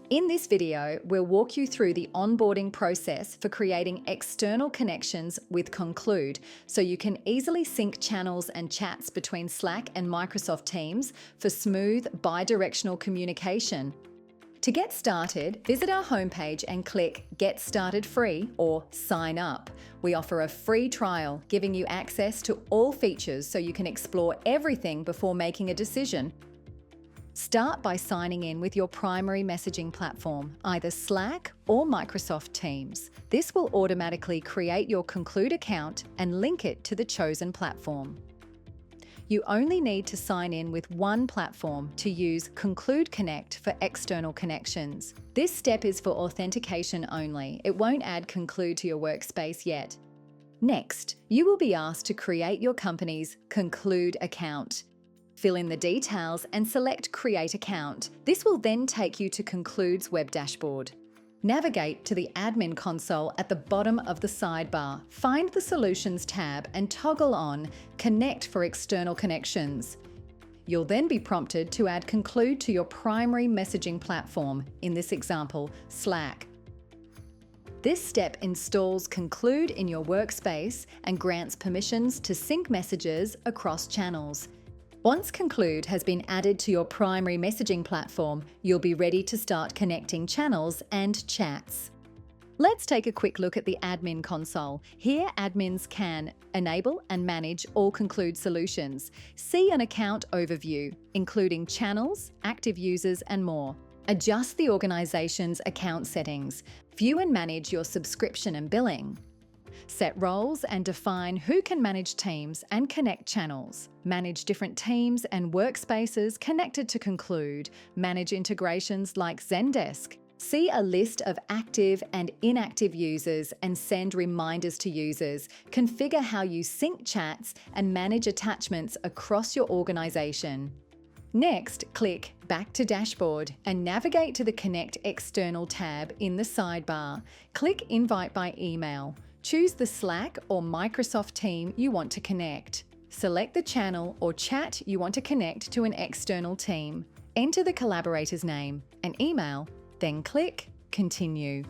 In this video, we'll walk you through the onboarding process for creating external connections with Conclude, so you can easily sync channels and chats between Slack and Microsoft Teams for smooth, bi-directional communication. To get started, visit our homepage and click Get Started Free or Sign Up. We offer a free trial, giving you access to all features so you can explore everything before making a decision. Start by signing in with your primary messaging platform, either Slack or Microsoft Teams. This will automatically create your Conclude account and link it to the chosen platform. You only need to sign in with one platform to use Conclude Connect for external connections. This step is for authentication only. It won't add Conclude to your workspace yet. Next, you will be asked to create your company's Conclude account. Fill in the details and select Create Account. This will then take you to Conclude's web dashboard. Navigate to the admin console at the bottom of the sidebar. Find the Solutions tab and toggle on Connect for external connections. You'll then be prompted to add Conclude to your primary messaging platform, in this example, Slack. This step installs Conclude in your workspace and grants permissions to sync messages across channels. Once Conclude has been added to your primary messaging platform, you'll be ready to start connecting channels and chats. Let's take a quick look at the admin console. Here, admins can enable and manage all Conclude solutions. See an account overview, including channels, active users, and more. Adjust the organization's account settings. View and manage your subscription and billing. Set roles and define who can manage teams and connect channels. Manage different teams and workspaces connected to Conclude. Manage integrations like Zendesk. See a list of active and inactive users and send reminders to users. Configure how you sync chats and manage attachments across your organization. Next, click Back to Dashboard and navigate to the Connect External tab in the sidebar. Click Invite by email. Choose the Slack or Microsoft team you want to connect. Select the channel or chat you want to connect to an external team. Enter the collaborator's name and email, then click Continue.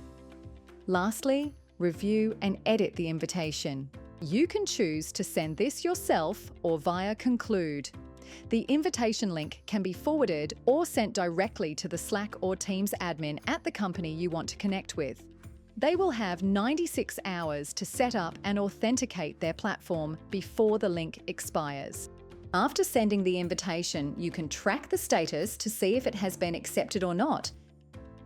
Lastly, review and edit the invitation. You can choose to send this yourself or via Conclude. The invitation link can be forwarded or sent directly to the Slack or Teams admin at the company you want to connect with. They will have 96 hours to set up and authenticate their platform before the link expires. After sending the invitation, you can track the status to see if it has been accepted or not.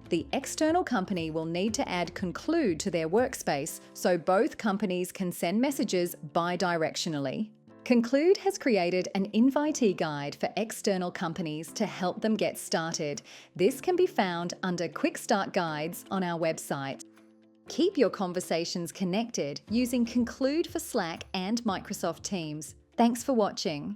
The external company will need to add Conclude to their workspace so both companies can send messages bi-directionally. Conclude has created an invitee guide for external companies to help them get started. This can be found under Quick Start Guides on our website. Keep your conversations connected using Conclude for Slack and Microsoft Teams. Thanks for watching.